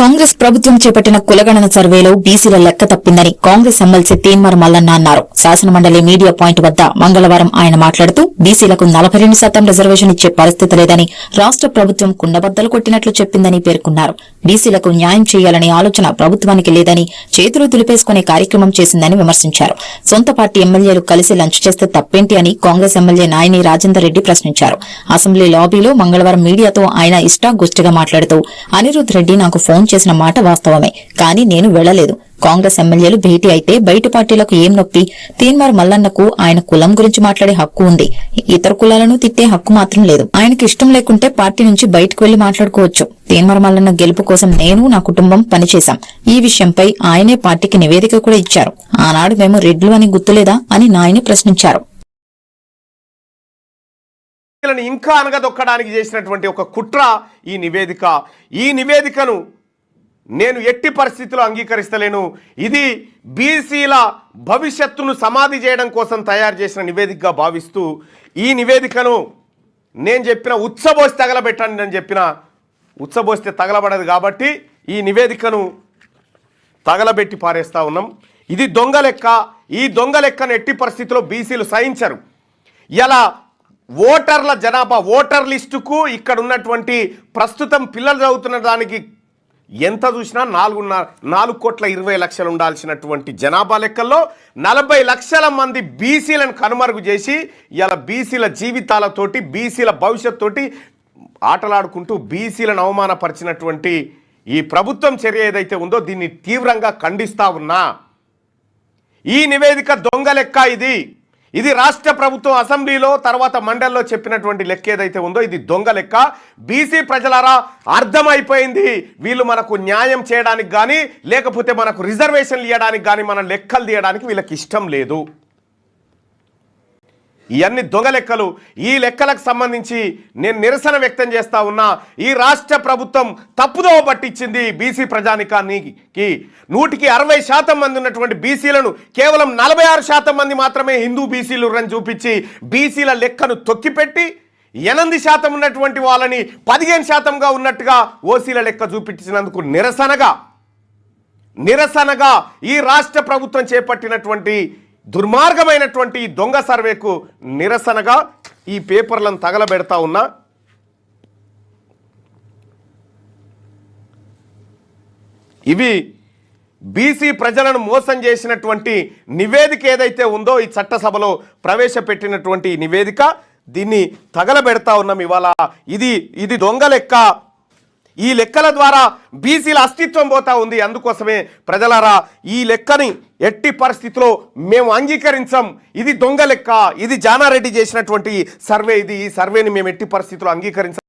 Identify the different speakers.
Speaker 1: కాంగ్రెస్ ప్రభుత్వం చేపట్టిన కులగణన సర్వేలో బీసీల లెక్క తప్పిందని కాంగ్రెస్ ఎమ్మెల్సీ తీన్మార్ మల్లన్న అన్నారు. శాసనమండలి మీడియా పాయింట్ వద్ద మంగళవారం ఆయన మాట్లాడుతూ బీసీలకు 42% రిజర్వేషన్ ఇచ్చే పరిస్థితి లేదని, రాష్ట ప్రభుత్వం కుండబద్దలు కొట్టినట్లు చెప్పిందని పేర్కొన్నారు. బీసీలకు న్యాయం చేయాలనే ఆలోచన ప్రభుత్వానికి లేదని, చేతులు దులిపేసుకునే కార్యక్రమం చేసిందని విమర్శించారు. సొంత పార్టీ ఎమ్మెల్యేలు కలిసి లంచ్ చేస్తే తప్పేంటి అని కాంగ్రెస్ ఎమ్మెల్యే నాయని రాజేందర్ రెడ్డి ప్రశ్నించారు. అసెంబ్లీ లాబీలో మంగళవారం మీడియాతో ఆయన ఇష్టాగోష్ఠిగా మాట్లాడుతూ అనిరుద్ రెడ్డి నాకు ఫోన్ చేసిన మాట వాస్తవమే, కానీ నేను వెళ్లలేదు. కాంగ్రెస్ ఎమ్మెల్యేలు భేటీ అయితే బయట పార్టీలకు ఏం నొప్పి? తీన్మార్ మల్లన్నకు ఆయన కులం గురించి మాట్లాడే హక్కు ఉంది, ఇతర కులాలను తిట్టే హక్కు మాత్రం లేదు. ఆయనకి ఇష్టం లేకుంటే పార్టీ నుంచి బయటకు వెళ్లి మాట్లాడుకోవచ్చు. తీన్మార్ మల్లన్న గెలుపు కోసం నేను, నా కుటుంబం పనిచేశాం. ఈ విషయంపై ఆయనే పార్టీకి నివేదిక కూడా ఇచ్చారు. ఆనాడు మేము రెడ్లు అని గుర్తులేదా అని నాయని ప్రశ్నించారు.
Speaker 2: ఇంకా అనగదొక్కడానికి చేసినటువంటి ఒక కుట్ర ఈ నివేదికను నేను ఎట్టి పరిస్థితుల్లో అంగీకరిస్తలేను. ఇది బీసీల భవిష్యత్తును సమాధి చేయడం కోసం తయారు చేసిన నివేదికగా భావిస్తూ ఈ నివేదికను నేను చెప్పిన ఉచ్చబోసి తగలబెట్టండి అని చెప్పిన ఉచ్చబోస్తే తగలబడదు కాబట్టి ఈ నివేదికను తగలబెట్టి పారేస్తా ఉన్నాం. ఇది దొంగ లెక్క. ఈ దొంగ లెక్కను ఎట్టి పరిస్థితుల్లో బీసీలు సహించరు. ఇలా ఓటర్ల జనాభా, ఓటర్ లిస్టుకు ఇక్కడ ఉన్నటువంటి ప్రస్తుతం పిల్లలు చదువుతున్న దానికి ఎంత చూసినా 4,20,00,000 ఉండాల్సినటువంటి జనాభా లెక్కల్లో 40 లక్షల మంది బీసీలను కనుమరుగు చేసి ఇలా బీసీల జీవితాలతోటి, బీసీల భవిష్యత్తు ఆటలాడుకుంటూ బీసీలను అవమానపరిచినటువంటి ఈ ప్రభుత్వం చర్య ఏదైతే ఉందో దీన్ని తీవ్రంగా ఖండిస్తా ఉన్నా. ఈ నివేదిక దొంగ లెక్క. ఇది రాష్ట్ర ప్రభుత్వం అసెంబ్లీలో తర్వాత మండలిలో చెప్పినటువంటి లెక్క ఏదైతే ఉందో ఇది దొంగ లెక్క. బీసీ ప్రజలారా అర్థమైపోయింది, వీళ్ళు మనకు న్యాయం చేయడానికి కానీ లేకపోతే మనకు రిజర్వేషన్లు ఇవ్వడానికి కానీ మన లెక్కలు తీయడానికి వీళ్ళకి ఇష్టం లేదు. ఇవన్నీ దొంగ లెక్కలు. ఈ లెక్కలకు సంబంధించి నేను నిరసన వ్యక్తం చేస్తా ఉన్నా. ఈ రాష్ట్ర ప్రభుత్వం తప్పుదోవ పట్టించింది బీసీ ప్రజానికానికి. 160% మంది ఉన్నటువంటి బీసీలను కేవలం 46% మంది మాత్రమే హిందూ బీసీలు రని చూపించి బీసీల లెక్కను తొక్కిపెట్టి 8% ఉన్నటువంటి వాళ్ళని 15%గా ఉన్నట్టుగా ఓసీల లెక్క చూపించినందుకు నిరసనగా ఈ రాష్ట్ర ప్రభుత్వం చేపట్టినటువంటి దుర్మార్గమైనటువంటి దొంగ సర్వేకు నిరసనగా ఈ పేపర్లను తగలబెడతా ఉన్నా. ఇవి బీసీ ప్రజలను మోసం చేసినటువంటి నివేదిక ఏదైతే ఉందో ఈ చట్టసభలో ప్రవేశపెట్టినటువంటి నివేదిక, దీన్ని తగలబెడతా ఉన్నాం ఇవాళ. ఇది దొంగ లెక్క. ఈ లెక్కల ద్వారా బీసీల అస్తిత్వం పోతా ఉంది. అందుకోసమే ప్రజలారా ఈ లెక్కని ఎట్టి పరిస్థితిలో మేము అంగీకరించాం. ఇది దొంగ లెక్క. ఇది జానారెడ్డి చేసినటువంటి సర్వే. ఈ సర్వేని మేము ఎట్టి పరిస్థితిలో అంగీకరించాం.